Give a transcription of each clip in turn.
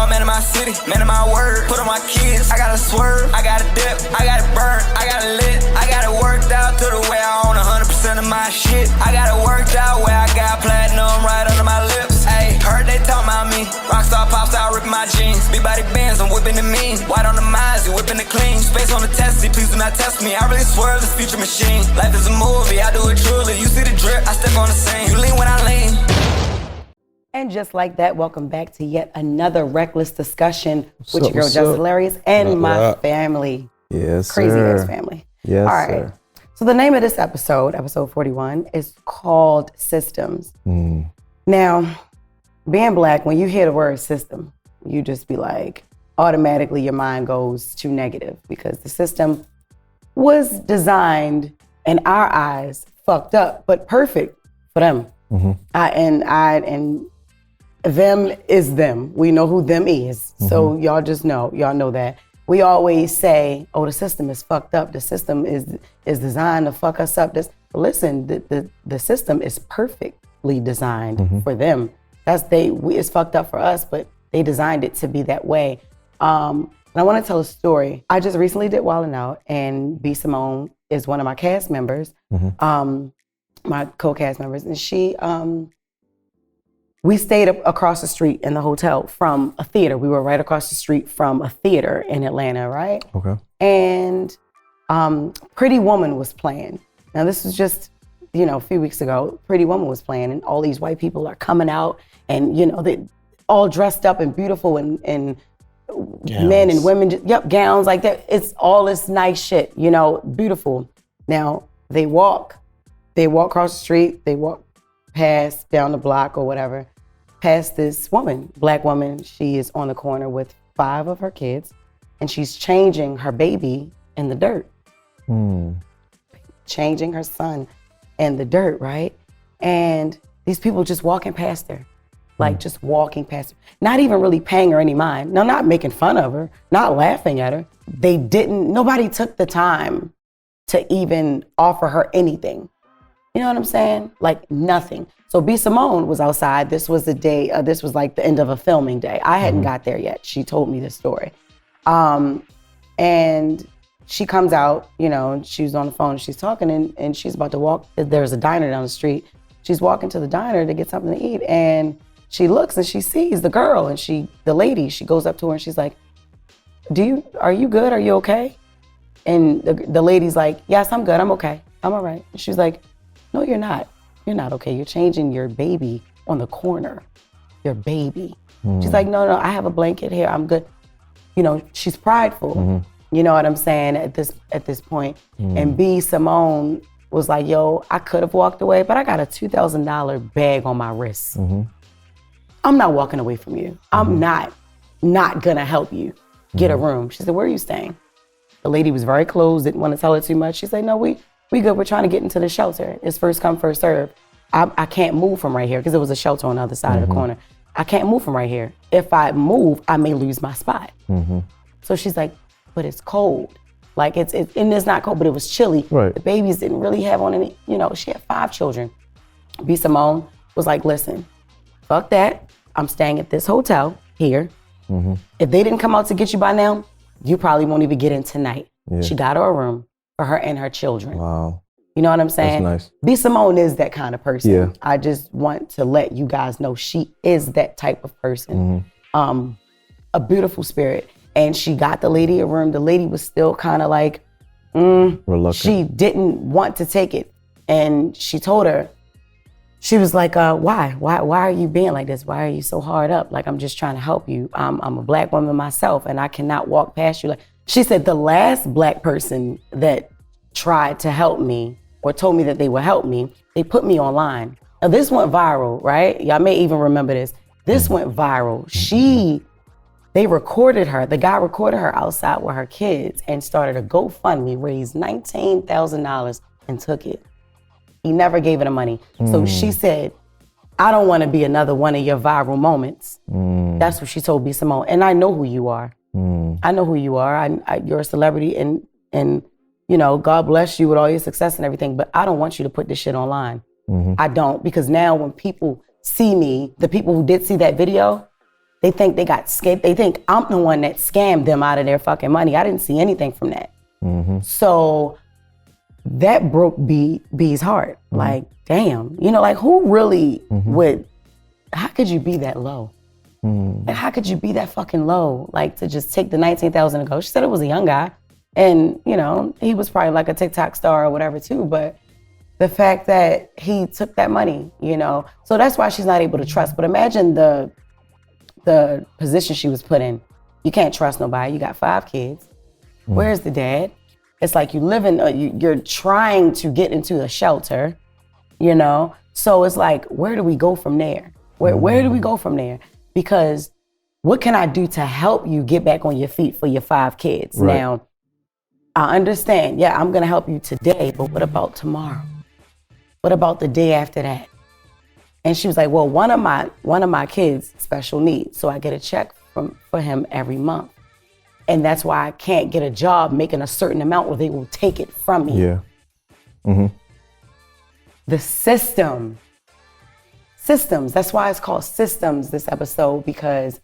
thought, man of my city, man of my word. Put on my kids, I gotta swerve, I gotta dip, I gotta burn, I gotta lit, I got it worked out to the way I own 100% of my shit. I got it worked out where I got platinum right under my lips. Ayy, heard they talk about me. Rockstar, pop star, ripping my jeans. Big body bands, I'm whipping the mean. White on the minds, you whipping the clean. Space on the testy, please do not test me. I really swerve this future machine. Life is a movie, I do it truly. You see the drip, I step on the scene. You lean when I lean. And just like that, welcome back to yet another reckless discussion with your girl, Jess Hilarious, and my family. Yes, Crazy sir. ass family. Yes, all right. sir. So the name of this episode, episode 41, is called Systems. Now, being black, when you hear the word system, you just be like, automatically your mind goes to negative because the system was designed in our eyes, fucked up, but perfect for them. And them is them. We know who them is. So y'all just know, y'all know that. We always say, oh, the system is fucked up. The system is designed to fuck us up. Listen, the system is perfectly designed for them. It's fucked up for us, but they designed it to be that way. And I want to tell a story. I just recently did Wildin' Out, and B. Simone is one of my cast members, my co-cast members, and she, we stayed across the street in the hotel from a theater. We were right across the street from a theater in Atlanta, right? Okay. And Pretty Woman was playing. Now this was just, a few weeks ago. Pretty Woman was playing, and all these white people are coming out, and they all dressed up and beautiful, and men and women, gowns like that. It's all this nice shit, beautiful. Now they walk across the street, they walk past down the block or whatever, past this woman, black woman. She is on the corner with 5 of her kids, and she's changing her baby in the dirt. Changing her son in the dirt, right? And these people just walking past her, just walking past her, not even really paying her any mind. No, not making fun of her, not laughing at her. Nobody took the time to even offer her anything. You know what I'm saying? Like nothing. So B. Simone was outside. This was the day, this was like the end of a filming day. I hadn't got there yet. She told me this story. And she comes out, and she was on the phone, and she's talking, and she's about to walk. There's a diner down the street. She's walking to the diner to get something to eat, and she looks and she sees the girl, and the lady, she goes up to her and she's like, are you good? Are you okay? And the lady's like, yes, I'm good. I'm okay. I'm all right. And she's like, no, you're not. You're not okay. You're changing your baby on the corner. Your baby. She's like, no, I have a blanket here. I'm good. She's prideful. You know what I'm saying at this point. And B. Simone was like, yo, I could have walked away, but I got a $2,000 bag on my wrist. I'm not walking away from you. I'm not gonna help you get a room. She said, where are you staying? The lady was very closed, didn't want to tell her too much. She said, no, we good. We're trying to get into the shelter. It's first come, first serve. I can't move from right here because there was a shelter on the other side of the corner. I can't move from right here. If I move, I may lose my spot. So she's like, but it's cold. Like and it's not cold, but it was chilly. Right. The babies didn't really have on any, she had 5 children. B. Simone was like, listen, fuck that. I'm staying at this hotel here. If they didn't come out to get you by now, you probably won't even get in tonight. Yeah. She got her a room for her and her children. Wow. You know what I'm saying? That's nice. B. Simone is that kind of person. Yeah. I just want to let you guys know she is that type of person. A beautiful spirit. And she got the lady a room. The lady was still kind of like, reluctant. She didn't want to take it. And she told her, she was like, why? Why are you being like this? Why are you so hard up? Like, I'm just trying to help you. I'm a black woman myself, and I cannot walk past you. Like, she said the last black person that tried to help me or told me that they would help me, they put me online. Now, this went viral, right? Y'all may even remember this. This went viral. They recorded her. The guy recorded her outside with her kids and started a GoFundMe, raised $19,000 and took it. He never gave her the money. So she said, I don't want to be another one of your viral moments. That's what she told B. Simone. And I know who you are. I know who you are. You're a celebrity and God bless you with all your success and everything, but I don't want you to put this shit online. I don't, because now when people see me, the people who did see that video, They think they got scammed. They think I'm the one that scammed them out of their fucking money. I didn't see anything from that. So that broke B's heart. Like, damn, you know, like who really would, how could you be that low? Like, how could you be that fucking low? Like to just take the $19,000 and go. She said it was a young guy. And, you know, he was probably like a TikTok star or whatever too. But the fact that he took that money, you know, so that's why she's not able to trust. But imagine the position she was put in. You can't trust nobody. You got 5 kids. Where's the dad? It's like you live in, you're trying to get into a shelter, you know? So it's like, where do we go from there? Where do we go from there? Because what can I do to help you get back on your feet for your 5 kids? Right. Now, I understand, yeah, I'm gonna help you today, but what about tomorrow? What about the day after that? And she was like, well, one of my kids special needs, so I get a check for him every month. And that's why I can't get a job making a certain amount or they will take it from me. Yeah. Mm-hmm. The systems, that's why it's called Systems, this episode, because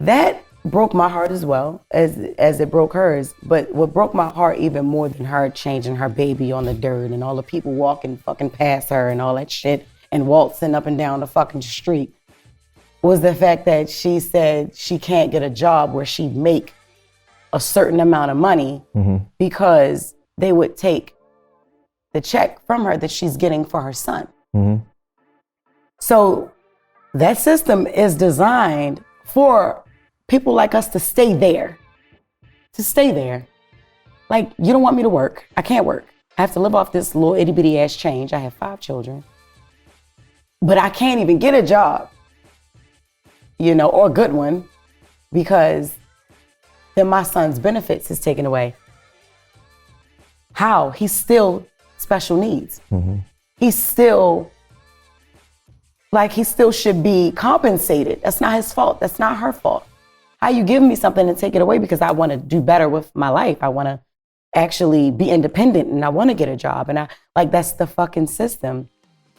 that broke my heart as well as it broke hers. But what broke my heart even more than her changing her baby on the dirt and all the people walking fucking past her and all that shit and waltzing up and down the fucking street was the fact that she said she can't get a job where she'd make a certain amount of money because they would take the check from her that she's getting for her son. So that system is designed for people like us to stay there. Like, you don't want me to work. I can't work. I have to live off this little itty bitty ass change. I have 5 children. But I can't even get a job, you know, or a good one, because then my son's benefits is taken away. How? He's still special needs. He's still, like, he still should be compensated. That's not his fault. That's not her fault. How you give me something and take it away because I want to do better with my life. I want to actually be independent and I want to get a job. And that's the fucking system.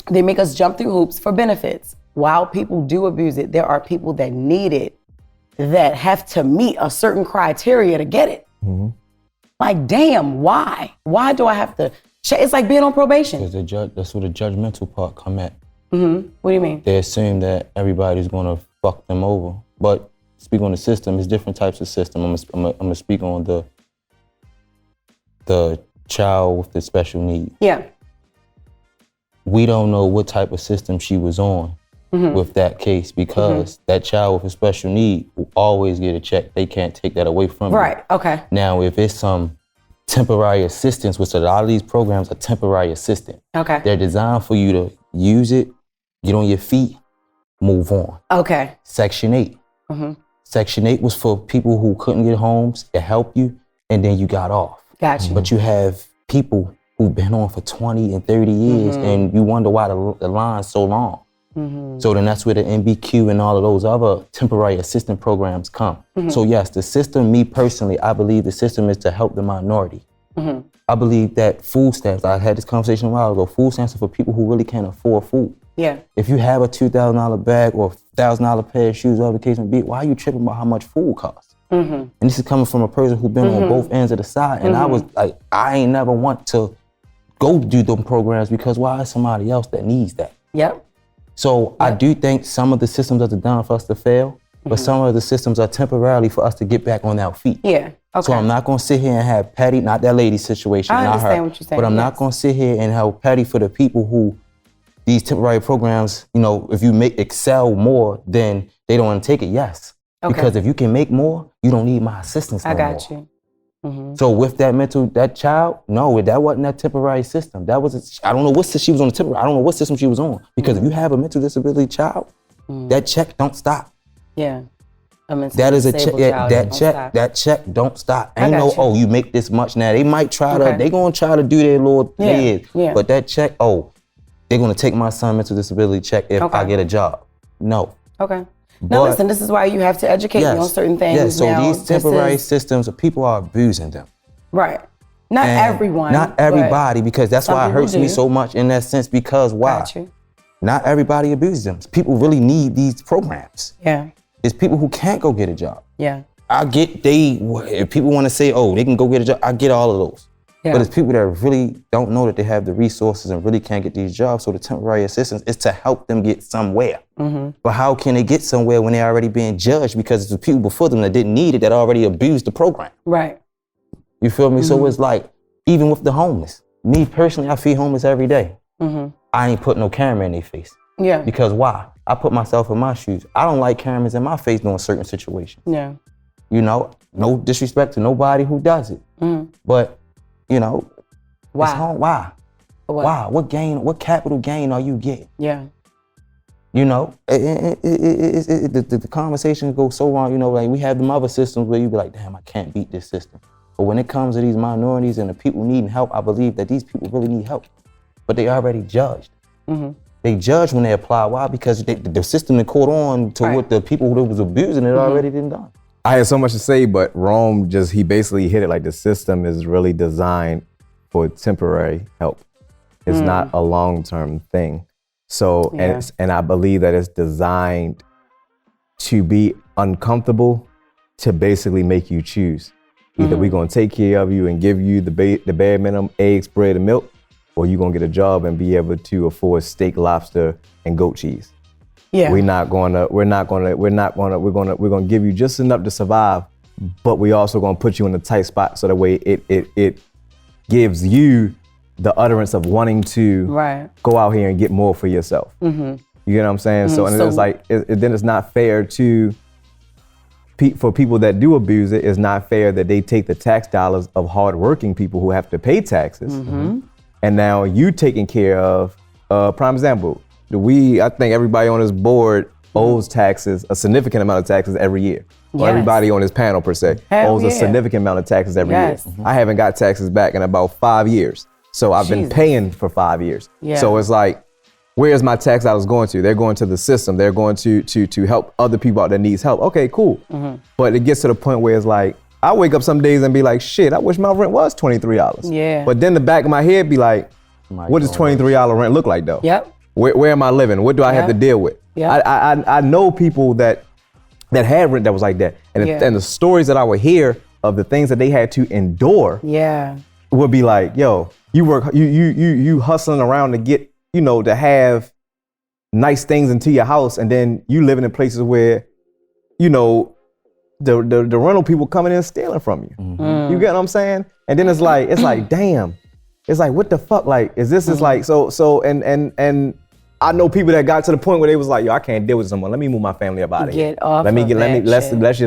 They make us jump through hoops for benefits. While people do abuse it, there are people that need it that have to meet a certain criteria to get it. Like, damn, why? Why do I have to? It's like being on probation. Because that's where the judgmental part come at. What do you mean? They assume that everybody's gonna fuck them over. But speak on the system, it's different types of system. I'm gonna speak on the child with the special needs. Yeah. We don't know what type of system she was on with that case, because that child with a special need will always get a check. They can't take that away from you. Right, okay. Now, if it's some temporary assistance, which a lot of these programs are temporary assistance. Okay. They're designed for you to use it, get on your feet, move on. Okay. Section 8. Section 8 was for people who couldn't get homes. It helped you, and then you got off. Gotcha. But you have people who've been on for 20 and 30 years, and you wonder why the line's so long. So then that's where the MBQ and all of those other temporary assistance programs come. So yes, the system, me personally, I believe the system is to help the minority. I believe that food stamps, I had this conversation a while ago, food stamps are for people who really can't afford food. Yeah. If you have a $2,000 bag or $1,000 pair of shoes, whatever the case may be, why are you tripping about how much food costs? And this is coming from a person who's been on both ends of the side. And I was like, I ain't never want to go do them programs because why is somebody else that needs that? Yep. So I do think some of the systems are designed for us to fail, but some of the systems are temporarily for us to get back on our feet. Yeah. Okay. So I'm not gonna sit here and have petty, not that lady's situation, I not understand her, what you're saying, but I'm not gonna sit here and have petty for the people who these temporary programs, you know, if you excel more, then they don't want to take it, yes. Okay. Because if you can make more, you don't need my assistance no I got more. you. So with that child, no, that wasn't that temporary system. That was, I don't know what system she was on the temporary, I don't know what system she was on. Because if you have a mental disability child, that check don't stop. Yeah. That is a check, that check don't stop. Ain't no, oh, you make this much now. They might try to, they gonna try to do their little thing. But that check, oh, they're gonna take my son mental disability check if I get a job. No. Okay. Now listen, this is why you have to educate me on certain things. Yes, so now, these temporary systems, people are abusing them. Right. Not everyone. Not everybody, because that's why it hurts me so much in that sense, because why? Got you. Not everybody abuses them. People really need these programs. Yeah. It's people who can't go get a job. Yeah. I get if people want to say, oh, they can go get a job, I get all of those. Yeah. But it's people that really don't know that they have the resources and really can't get these jobs. So the temporary assistance is to help them get somewhere. But how can they get somewhere when they're already being judged because it's the people before them that didn't need it that already abused the program? Right. You feel me? So it's like, even with the homeless, me personally, I feed homeless every day. I ain't put no camera in their face. Yeah. Because why? I put myself in my shoes. I don't like cameras in my face during certain situations. Yeah. You know, no disrespect to nobody who does it. But, you know, Why? it's hard. Why? What? Why? What capital gain are you getting? Yeah. You know, the conversation goes so wrong. You know, like we have them other systems where you be like, damn, I can't beat this system. But when it comes to these minorities and the people needing help, I believe that these people really need help. But they already judged. They judge when they apply. Why? Because the system that caught on to what the people who was abusing it already done done. I had so much to say, but Rome he basically hit it like the system is really designed for temporary help. It's not a long-term thing. So, and I believe that it's designed to be uncomfortable to basically make you choose. Either we're gonna take care of you and give you the bare minimum, eggs, bread, and milk, or you're gonna get a job and be able to afford steak, lobster, and goat cheese. Yeah. We're gonna give you just enough to survive, but we also gonna put you in a tight spot so that way it gives you the utterance of wanting to go out here and get more for yourself. You get what I'm saying? So, and it's like, then it's not fair for people that do abuse it. It's not fair that they take the tax dollars of hardworking people who have to pay taxes, and now you taking care of. Prime example. I think everybody on this board owes taxes, a significant amount of taxes every year. Or everybody on this panel per se owes a significant amount of taxes every year. I haven't got taxes back in about 5 years. So I've been paying for 5 years. So it's like, where's my tax dollars going to? They're going to the system. They're going to help other people out that needs help. Okay, cool. But it gets to the point where it's like, I wake up some days and be like, shit, I wish my rent was $23. Yeah. But then the back of my head be like, what does $23 rent look like though? Yep. Where am I living? What do I have to deal with? I know people that had rent that was like that. And the stories that I would hear of the things that they had to endure would be like, yo, you hustling around to get, to have nice things into your house, and then you living in places where, the rental people coming in and stealing from you. You get what I'm saying? And then it's like, damn. It's like, what the fuck? Like, is like, and I know people that got to the point where they was like, yo, I can't deal with someone. Let me move my family up out of here. Let's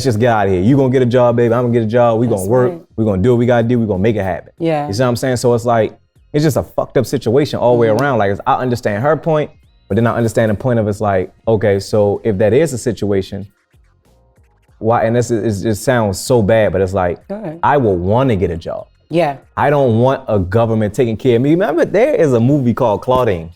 just get out of here. You gonna get a job, baby. I'm gonna get a job. We gonna work. We gonna do what we gotta do. We gonna make it happen. Yeah. You see what I'm saying? So it's like, it's just a fucked up situation all the way around. Like, I understand her point, but then I understand the point of it's like, okay, so if that is a situation, why? And this it sounds so bad, but it's like, I will want to get a job. Yeah. I don't want a government taking care of me. Remember, there is a movie called Claudine.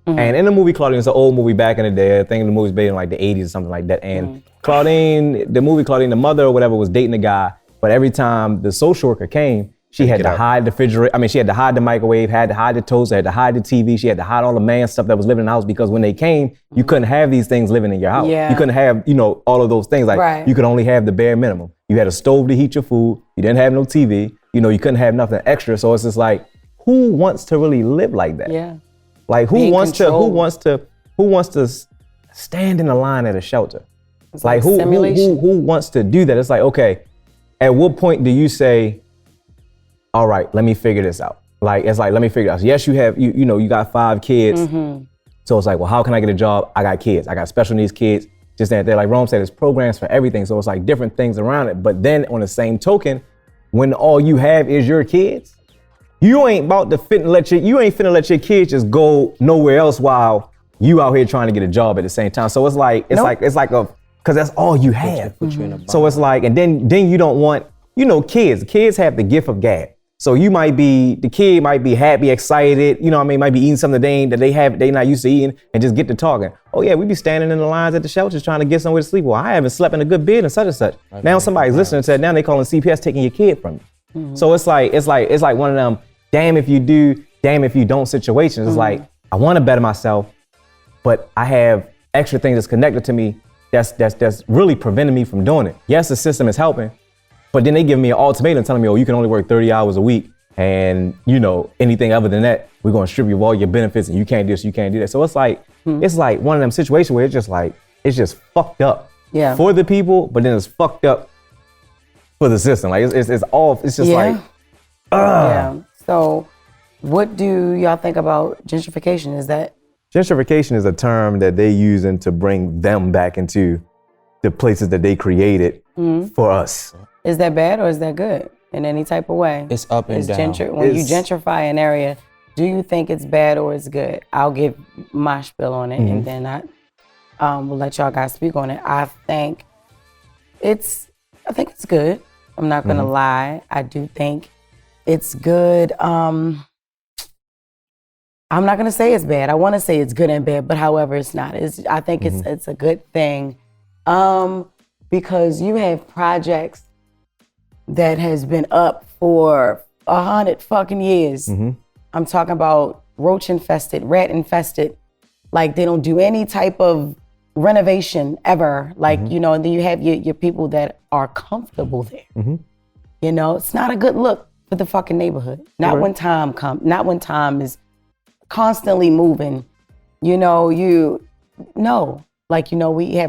And in the movie Claudine, it's an old movie back in the day. I think the movie's made in like the 80s or something like that. And Claudine, the movie Claudine, the mother or whatever was dating a guy, but every time the social worker came, she had to hide the refrigerator. I mean, she had to hide the microwave, had to hide the toaster, had to hide the TV. She had to hide all the man stuff that was living in the house, because when they came, you couldn't have these things living in your house. Yeah. You couldn't have, all of those things. Like, you could only have the bare minimum. You had a stove to heat your food. You didn't have no TV. You couldn't have nothing extra. So it's just like, who wants to really live like that? Yeah. Like, who wants to stand in the line at a shelter? It's like, who wants to do that? It's like, okay, at what point do you say, all right, let me figure this out? Like, it's like, let me figure it out. Yes, you have, you got 5 kids. So it's like, well, how can I get a job? I got kids. I got special needs kids. Just that they're like Rome said, there's programs for everything. So it's like different things around it. But then on the same token, when all you have is your kids, you ain't about to finna let your kids just go nowhere else while you out here trying to get a job at the same time. So it's like, cause that's all you have. So it's like, and then you don't want, kids have the gift of gab. So the kid might be happy, excited, might be eating something that they not used to eating, and just get to talking. Oh yeah, we be standing in the lines at the shelters trying to get somewhere to sleep. Well, I haven't slept in a good bed and such and such. Now somebody's listening to that. Now they calling CPS taking your kid from you. So it's like one of them, damn if you do, damn if you don't situations. It's like, I want to better myself, but I have extra things that's connected to me that's really preventing me from doing it. Yes, the system is helping, but then they give me an ultimatum telling me, oh, you can only work 30 hours a week. And anything other than that, we're gonna strip you of all your benefits and you can't do this, you can't do that. So it's like one of them situations where it's just fucked up for the people, but then it's fucked up for the system. Like it's just like, yeah. So what do y'all think about gentrification? Gentrification is a term that they're using to bring them back into the places that they created for us. Is that bad or is that good in any type of way? It's up and down. When you gentrify an area, do you think it's bad or it's good? I'll give my spiel on it and then I will let y'all guys speak on it. I think it's good. I'm not gonna lie. I do think it's good. I'm not gonna say it's bad. I wanna say it's good and bad, but however, it's not. I think it's a good thing because you have projects that has been up for 100 fucking years. I'm talking about roach infested, rat infested. Like they don't do any type of renovation ever. Like, and then you have your people that are comfortable there. It's not a good look for the fucking neighborhood. Not when time is constantly moving. We have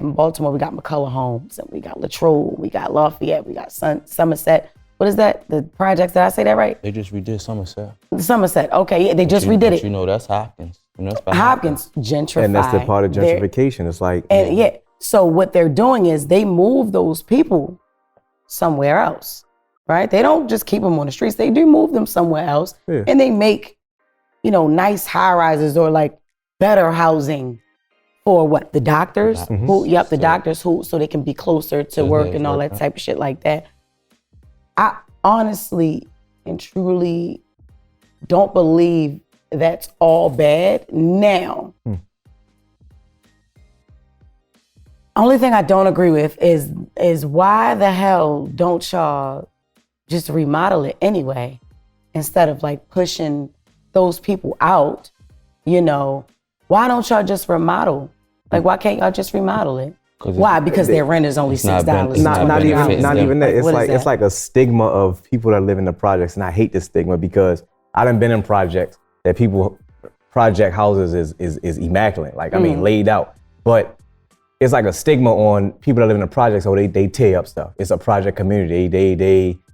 in Baltimore, we got McCullough Homes and we got Latrobe, we got Lafayette, we got Somerset. What is that? The projects, did I say that right? They just redid Somerset. Somerset, okay, yeah, they just redid it. That's Hopkins. Hopkins gentrified. And that's the part of gentrification. It's like, so what they're doing is they move those people somewhere else, right? They don't just keep them on the streets. They do move them somewhere else and they make, nice high rises or like better housing for what? The doctors? The doctors so they can be closer to work and all that type of shit like that. I honestly and truly don't believe that's all bad. Now, only thing I don't agree with is why the hell don't y'all just remodel it anyway instead of like pushing those people out? Why don't y'all just remodel? Like, why can't y'all just remodel it? Why? Because their rent is only $6. Not even that. It's like a stigma of people that live in the projects, and I hate this stigma because I done been in projects that project houses is immaculate. Like I mean, laid out, but it's like a stigma on people that live in the projects. So they tear up stuff. It's a project community.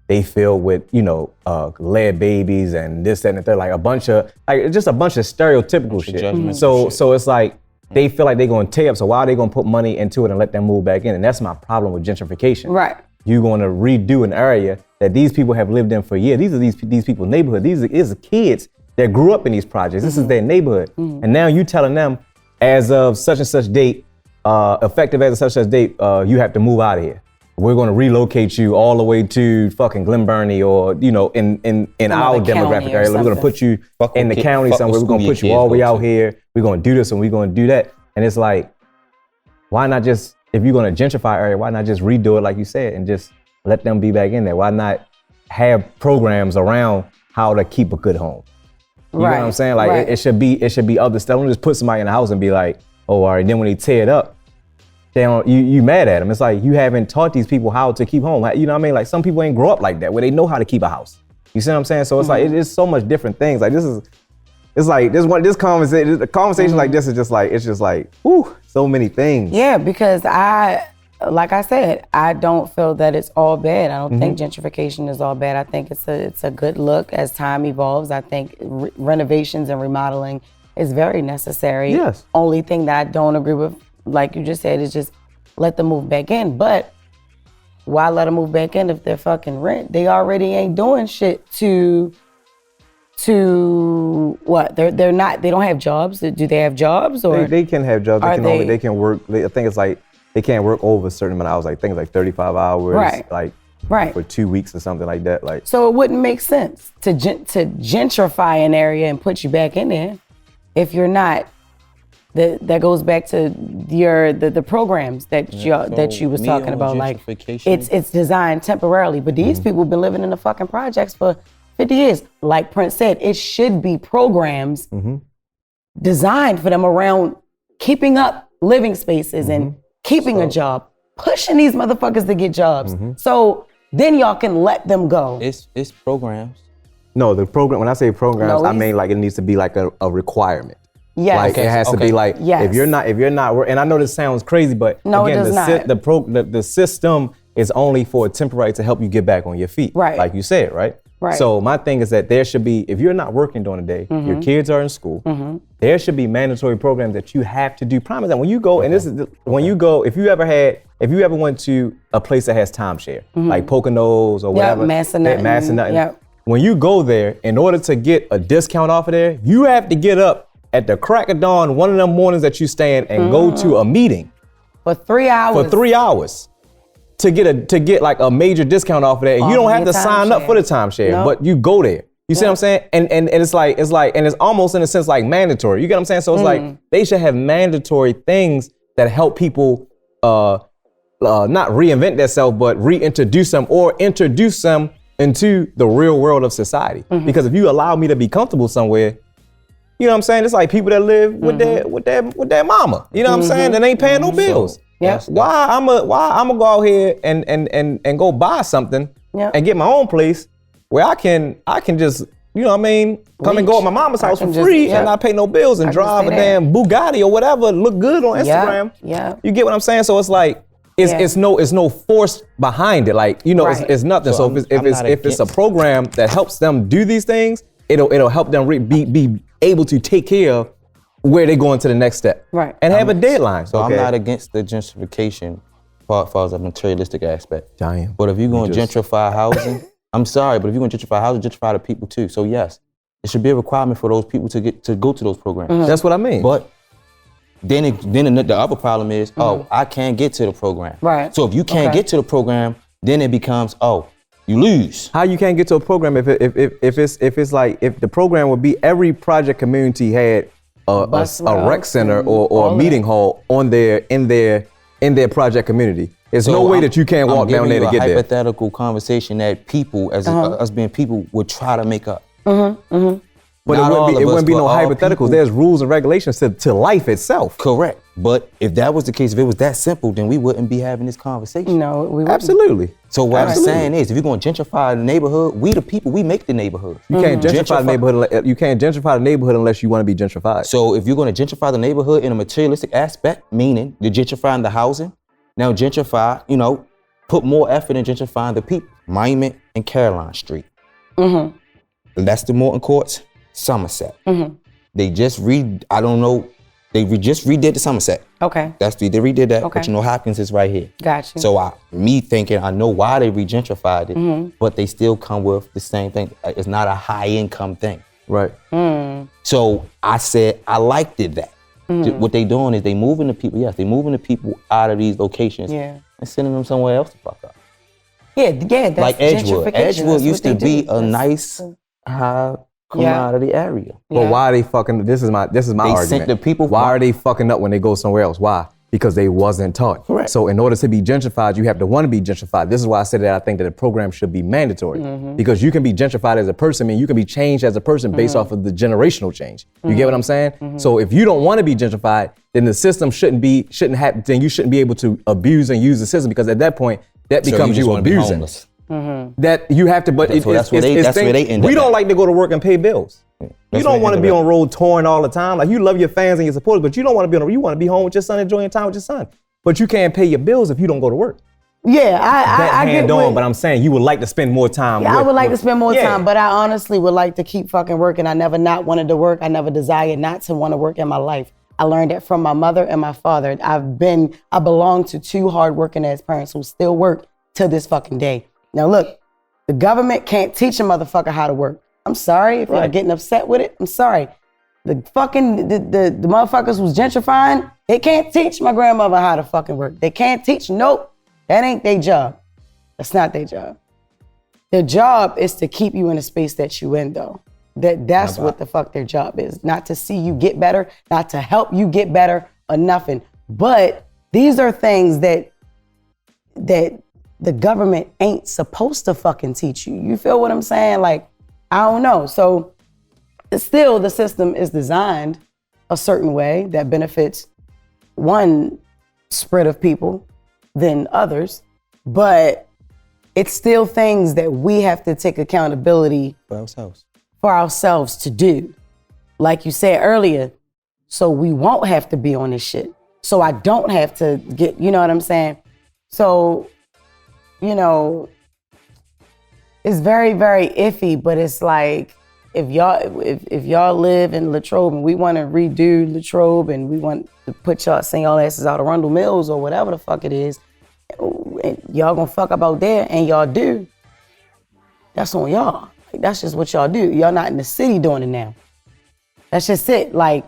They fill with lead babies and this, that, and the third. Like a bunch of stereotypical shit. So it's like. They feel like they're going to tear up, so why are they going to put money into it and let them move back in? And that's my problem with gentrification. Right. You're going to redo an area that these people have lived in for years. These are these people's neighborhood. These are kids that grew up in these projects. This is their neighborhood. And now you telling them, as of such and such date, effective as of such and such date, you have to move out of here. We're going to relocate you all the way to fucking Glen Burnie or, in our demographic area. We're going to put you in the county somewhere. We're going to put you all the way out here. We're going to do this and we're going to do that. And it's like, why not just, if you're going to gentrify area, why not just redo it like you said and just let them be back in there? Why not have programs around how to keep a good home? You know what I'm saying? Like it should be other stuff. Don't just put somebody in the house and be like, oh, all right. Then when they tear it up, you mad at them. It's like you haven't taught these people how to keep home. You know what I mean? Like some people ain't grow up like that where they know how to keep a house. You see what I'm saying? So it's like it's so much different things. Like this conversation like this is just like whew, so many things. Yeah, because like I said, I don't feel that it's all bad. I don't think gentrification is all bad. I think it's a good look as time evolves. I think renovations and remodeling is very necessary. Yes. Only thing that I don't agree with, like you just said, is just let them move back in. But why let them move back in if they're fucking rent? They already ain't doing shit to what? They don't have jobs. Do they have jobs or they can have jobs. They can work. I think it's like they can't work over a certain amount of hours. Like things like 35 hours. Right. For 2 weeks or something like that. Like so, it wouldn't make sense to gentrify an area and put you back in there if you're not. That goes back to the programs that you was talking about. Like it's designed temporarily, but these people have been living in the fucking projects for 50 years. Like Priince said, it should be programs designed for them around keeping up living spaces and keeping a job, pushing these motherfuckers to get jobs. So then y'all can let them go. It's programs. No, the program, when I say programs, I mean like it needs to be like a requirement. Yes. Like it has to be like, if you're not, and I know this sounds crazy, but no, again, it does not. The system is only for temporary to help you get back on your feet. Right. Like you said, right? Right. So my thing is that there should be, if you're not working during the day, your kids are in school, there should be mandatory programs that you have to do. Promise that when you go, and this is, when you go, if you ever went to a place that has timeshare, like Poconos or whatever. Massanutten. Yep. When you go there, in order to get a discount off of there, you have to get up at the crack of dawn, one of them mornings that you stand and go to a meeting. For 3 hours. For 3 hours. To get like a major discount off of that. And you don't have to sign up for the timeshare, but you go there. You see what I'm saying? And it's like, and it's almost in a sense like mandatory. You get what I'm saying? So it's like, they should have mandatory things that help people not reinvent themselves, but reintroduce them or introduce them into the real world of society. Because if you allow me to be comfortable somewhere, you know what I'm saying? It's like people that live with their mama. You know what I'm saying? That ain't paying no bills. So, yeah. Why I'ma go out here and go buy something and get my own place where I can just, you know what I mean, come and go at my mama's house for free and not pay no bills and drive a damn Bugatti or whatever, look good on Instagram. Yeah. You get what I'm saying? So it's like it's no force behind it. Like, you know, it's nothing. So if it's a program that helps them do these things, it'll help them be able to take care of where they're going to the next step. Right. And have a deadline. So I'm not against the gentrification as far as a materialistic aspect. I am. But if you're going to gentrify housing, I'm sorry, but if you're going to gentrify housing, gentrify the people too. So yes, it should be a requirement for those people to go to those programs. That's what I mean. But then the other problem is, I can't get to the program. Right. So if you can't get to the program, then it becomes, you lose. How you can't get to a program if it's like, if the program would be every project community had a rec center or a meeting hall in their project community. There's no way that you can't walk down there to get there. Hypothetical conversation that people, as us being people, would try to make up. But it wouldn't be no hypotheticals. People, there's rules and regulations to life itself. Correct. But if that was the case, if it was that simple, then we wouldn't be having this conversation. No, we wouldn't. Absolutely. So what I'm saying is, if you're going to gentrify the neighborhood, we the people, we make the neighborhood. You can't gentrify the neighborhood. You can't gentrify the neighborhood unless you want to be gentrified. So if you're going to gentrify the neighborhood in a materialistic aspect, meaning you're gentrifying the housing, now gentrify, put more effort in gentrifying the people. Monument and Caroline Street. Leicester Morton Courts, Somerset. They just just redid the Somerset. Okay. They redid that, Okay. but Hopkins is right here. Gotcha. So me thinking, I know why they re-gentrified it, but they still come with the same thing. It's not a high income thing. Right. So I said, I liked it that. What they doing is they moving the people, they moving the people out of these locations and sending them somewhere else to fuck up. Yeah, that's like Edgewood. Edgewood used to be a nice, high commodity area. But why are they fucking? This is my argument. Sent the people. Why are they fucking up when they go somewhere else? Why? Because they wasn't taught. Correct. So in order to be gentrified, you have to want to be gentrified. This is why I said that I think that the program should be mandatory. Because you can be gentrified as a person, you can be changed as a person based off of the generational change. You get what I'm saying? So if you don't want to be gentrified, then the system shouldn't have. Then you shouldn't be able to abuse and use the system, because at that point that becomes you abusing. That you have to, but that's where they end up. We don't like to go to work and pay bills. You don't want to be on road touring all the time. Like, you love your fans and your supporters, but you don't want to be you want to be home with your son, enjoying time with your son. But you can't pay your bills if you don't go to work. Yeah, I get it. But I'm saying you would like to spend more time. I would like to spend more time, but I honestly would like to keep fucking working. I never not wanted to work. I never desired not to want to work in my life. I learned that from my mother and my father. I belong to two hardworking ass parents who still work to this fucking day. Now look, the government can't teach a motherfucker how to work. I'm sorry if y'all getting upset with it. I'm sorry. The fucking the motherfuckers who's gentrifying, they can't teach my grandmother how to fucking work. They can't teach. Nope. That ain't their job. That's not their job. Their job is to keep you in the space that you in, though. That's what the fuck their job is. Not to see you get better, not to help you get better or nothing. But these are things that the government ain't supposed to fucking teach you. You feel what I'm saying? Like, I don't know. So still, the system is designed a certain way that benefits one spread of people than others, but it's still things that we have to take accountability for ourselves to do. Like you said earlier, so we won't have to be on this shit. So I don't have to get, you know what I'm saying? So, you know, it's very, very iffy, but it's like, if y'all live in Latrobe and we want to redo Latrobe and we want to put y'all, send y'all asses out of Rundle Mills or whatever the fuck it is, and y'all gonna fuck up out there and y'all do, that's on y'all. Like, that's just what y'all do. Y'all not in the city doing it now. That's just it. Like,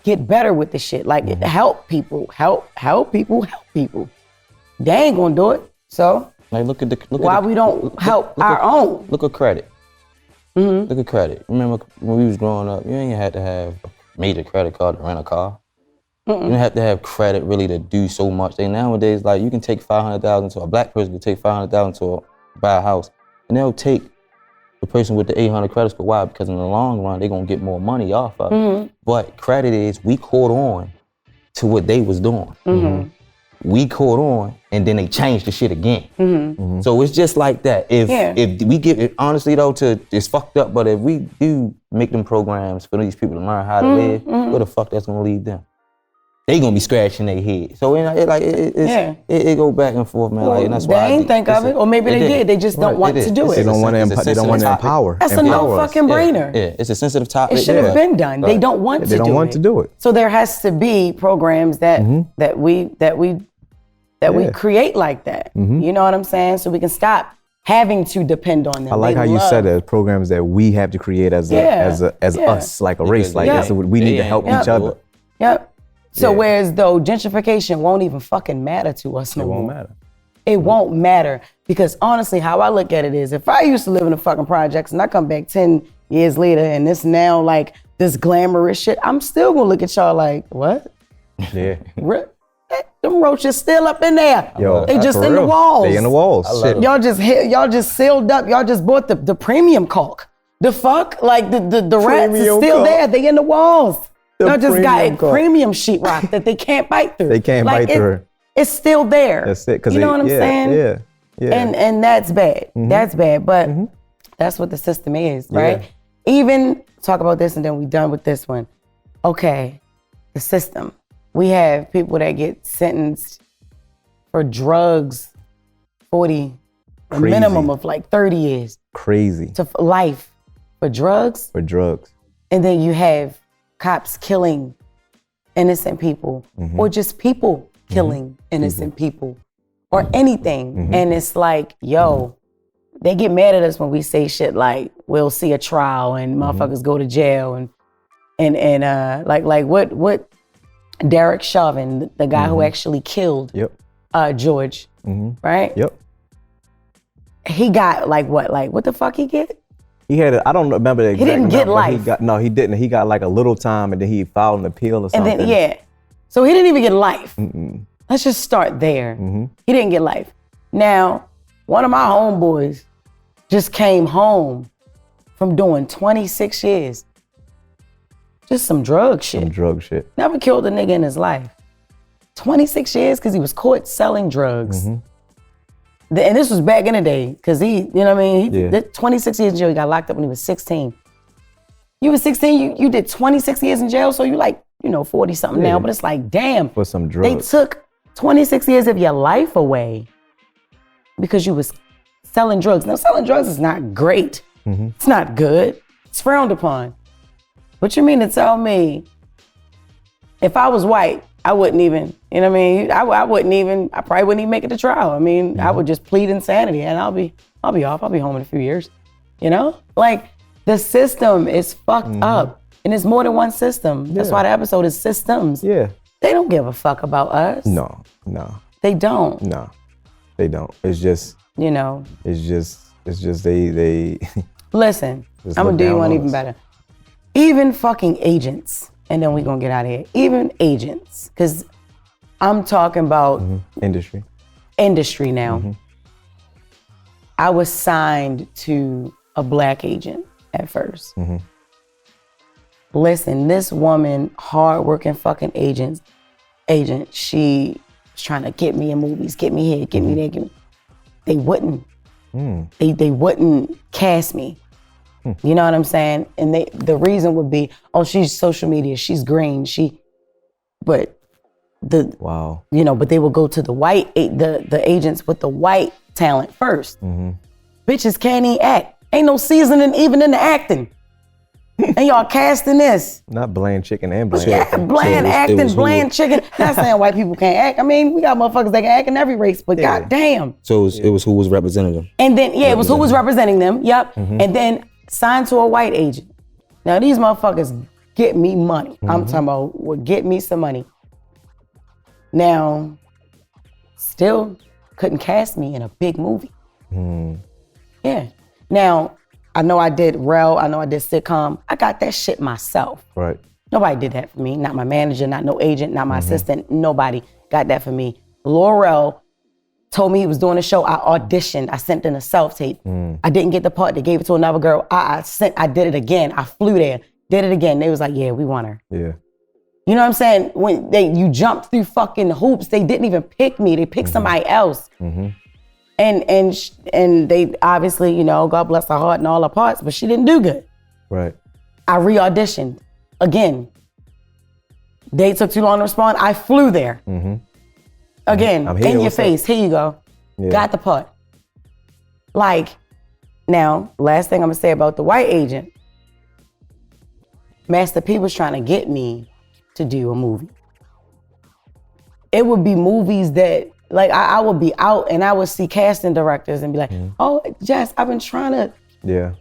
get better with the shit. Like, help people. They ain't gonna do it. So like, look at why we don't help our own? Look at credit. Look at credit. Remember when we was growing up, you ain't had to have a major credit card to rent a car. You don't have to have credit really to do so much. And nowadays, like, you can take $500,000 to a black person, can take $500,000 to buy a house, and they'll take the person with the 800 credit score. Why? Because in the long run, they're gonna get more money off of it. But credit is, we caught on to what they was doing. We caught on, and then they changed the shit again. So it's just like that. If we get it, honestly though, it's fucked up. But if we do make them programs for these people to learn how to live, where the fuck that's gonna lead them? They gonna be scratching their head. So it go back and forth, man. Like, and that's why they ain't think of it, or maybe they did. They just don't want to do it. They don't want to empower. That's a no fucking brainer. Yeah, it's a sensitive topic. It should have been done. They don't want to do it. They don't want to do it. So there has to be programs that we create like that. You know what I'm saying? So we can stop having to depend on them. I like how you said that, programs that we have to create as us, like a race. Like we need to help each other. Yep. So whereas though gentrification won't even fucking matter to us no more. It won't matter. It won't matter, because honestly, how I look at it is, if I used to live in the fucking projects and I come back 10 years later and this now like this glamorous shit, I'm still gonna look at y'all like, what? Yeah. Them roaches still up in there. Yo, they just in the walls. They in the walls. Shit. Y'all just sealed up. Y'all just bought the premium caulk. The fuck? Like the rats is still there. They in the walls. Y'all just got premium sheetrock that they can't bite through. They can't bite through. It's still there. That's it. You know what I'm saying? Yeah. And that's bad. That's bad. But that's what the system is, right? Even talk about this and then we done with this one. Okay, the system. We have people that get sentenced for drugs, 40, a minimum of like 30 years. Crazy. To life for drugs. For drugs. And then you have cops killing innocent people, or just people killing innocent people, or anything. And it's like, yo, they get mad at us when we say shit like, we'll see a trial and motherfuckers go to jail and like what Derek Chauvin, the guy who actually killed George, right? Yep. He got like what the fuck he get? He had I don't remember the exact He didn't get life. He didn't. He got like a little time, and then he filed an appeal or something. And then so he didn't even get life. Let's just start there. He didn't get life. Now, one of my homeboys just came home from doing 26 years. Just some drug shit. Never killed a nigga in his life. 26 years because he was caught selling drugs. And this was back in the day, because he, you know what I mean? He did 26 years in jail. He got locked up when he was 16. You was 16, you did 26 years in jail, so you like, 40 something now, but it's like, damn. For some drugs. They took 26 years of your life away because you was selling drugs. Now, selling drugs is not great. It's not good. It's frowned upon. What you mean to tell me, if I was white, I wouldn't even, you know what I mean? I probably wouldn't even make it to trial. I mean, I would just plead insanity and I'll be off. I'll be home in a few years, Like, the system is fucked up, and it's more than one system. That's why the episode is systems. Yeah. They don't give a fuck about us. No. They don't. No, they don't. It's just, it's just they. Listen, I'm gonna do you one even better. Even fucking agents. And then we're gonna get out of here. Even agents, because I'm talking about industry now. I was signed to a black agent at first. Listen, this woman, hardworking fucking agent, she was trying to get me in movies, get me here, get me there, get me. They wouldn't. They wouldn't cast me. You know what I'm saying? And the reason would be, oh, she's social media, she's green, but but they would go to the agents with the white talent first. Bitches can't even act. Ain't no seasoning even in the acting. And y'all casting this. Not bland chicken and bland. Yeah, bland acting, bland chicken. Not saying white people can't act. I mean, we got motherfuckers that can act in every race, but goddamn. So it was who was representing them. And then, it was who was representing them, yep. And then signed to a white agent. Now these motherfuckers get me money. I'm talking about, get me some money. Now, still couldn't cast me in a big movie. Yeah. Now, I know I did Rel, I know I did sitcom. I got that shit myself. Right. Nobody did that for me. Not my manager, not no agent, not my assistant. Nobody got that for me. Laurel told me he was doing a show. I auditioned. I sent in a self-tape. I didn't get the part. They gave it to another girl. I did it again. I flew there, did it again. They was like, yeah, we want her. Yeah. You know what I'm saying? When you jumped through fucking hoops, they didn't even pick me. They picked somebody else. And they obviously, you know, God bless her heart and all her parts, but she didn't do good. Right. I re-auditioned again. They took too long to respond. I flew there. Again, in your face. Here you go. Yeah. Got the part. Like, now, last thing I'm gonna say about the white agent. Master P was trying to get me to do a movie. It would be movies that, like, I would be out and I would see casting directors and be like, oh, Jess, I've been trying to,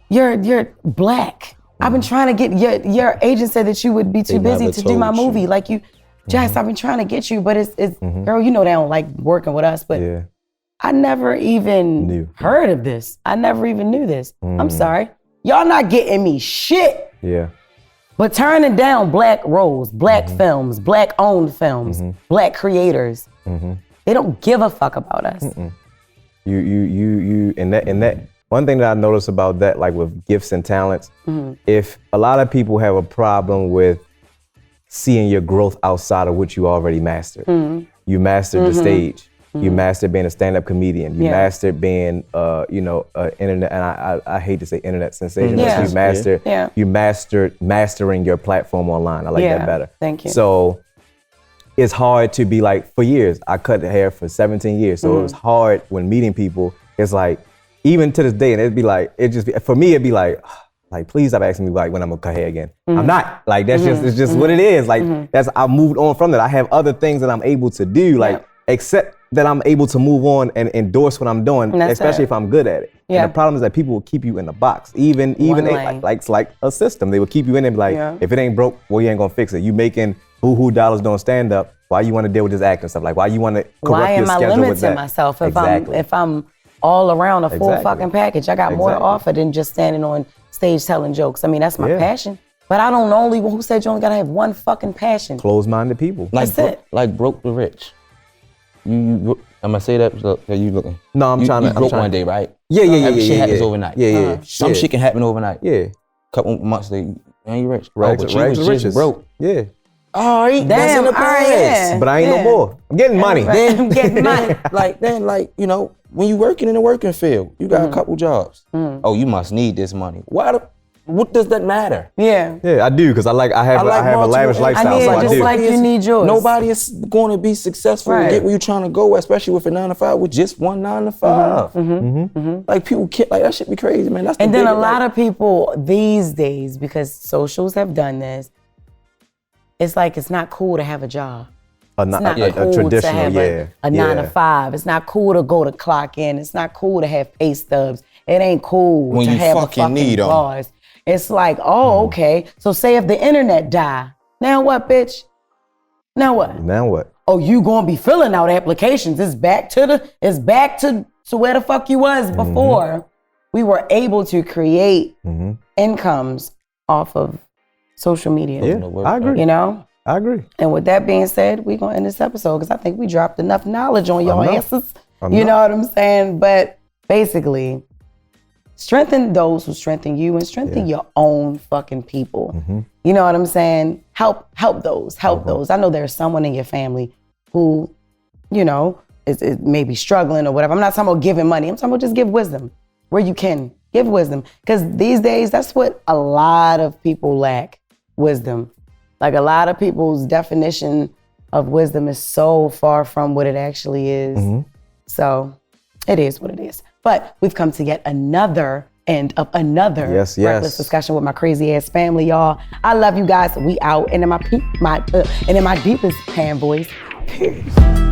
you're black. I've been trying to get, your agent said that you would be too busy to do my movie. Like you, Jess, I've been trying to get you, but it's girl, you know they don't like working with us, but I never even heard of this. I never even knew this. I'm sorry. Y'all not getting me shit. Yeah. But turning down black roles, black films, black owned films, black creators. They don't give a fuck about us. You, and that, one thing that I noticed about that, like with gifts and talents, if a lot of people have a problem with seeing your growth outside of what you already mastered. You mastered the stage. You mastered being a stand-up comedian. You mastered being, internet, and I hate to say internet sensation, but you mastered mastering your platform online. I like that better. Thank you. So it's hard to be like, for years, I cut the hair for 17 years. So it was hard when meeting people. It's like, even to this day, and it'd be like, for me, it'd be like, please stop asking me like when I'm gonna cut hair again. I'm not, like, that's it's just what it is. Like, I moved on from that. I have other things that I'm able to do, like, except that I'm able to move on and endorse what I'm doing, especially if I'm good at it. And the problem is that people will keep you in the box, even it's like a system. They will keep you in and be like, if it ain't broke, well, you ain't gonna fix it. You making boo-hoo dollars doing stand up. Why you want to deal with this acting stuff? Like, why you want to corrupt your schedule with that? Why am I limiting myself if I'm all around a full fucking package? I got more to offer than just standing on stage telling jokes. I mean, that's my passion. But I don't only, who said you only gotta have one fucking passion? Closed-minded people. That's it. Like broke the rich. You I'm gonna say that. Look, you looking? No, I'm trying to. You broke one day, right? Yeah. Shit happens overnight. Yeah. Some shit can happen overnight. Yeah. Couple months later, man, you rich. Rags you was just broke. Yeah. All right, that's in the past. But I ain't no more. I'm getting money. I'm getting money. Like, you know, when you working in the working field, you got a couple jobs. Oh, you must need this money. What does that matter? Yeah, I do, because I have a lavish lifestyle. I need just like you need yours. Nobody is going to be successful and get where you're trying to go, especially with a 9 to 5, with just one 9 to 5. Like, people can't, like, that shit be crazy, man. That's and then a lot of people these days, because socials have done this, it's like it's not cool to have a job. A traditional, to have a 9 to 5. It's not cool to go to clock in. It's not cool to have pay stubs. It ain't cool when to you have fucking a fucking need 'em. bars. It's like, okay. So say if the internet die, now what, bitch? Now what? Oh, you gonna be filling out applications. It's back to where the fuck you was before. We were able to create incomes off of social media. Yeah, I agree. You know? I agree. And with that being said, we're gonna end this episode because I think we dropped enough knowledge on y'all asses. You know what I'm saying? But basically, strengthen those who strengthen you and strengthen your own fucking people. You know what I'm saying? Help those. I know there's someone in your family who you know, is maybe struggling or whatever. I'm not talking about giving money. I'm talking about just give wisdom where you can. Give wisdom. Because these days, that's what a lot of people lack, wisdom. Like a lot of people's definition of wisdom is so far from what it actually is. So it is what it is. But we've come to yet another end of another reckless discussion with my crazy ass family, y'all. I love you guys. We out. And in my deepest pan voice, peace.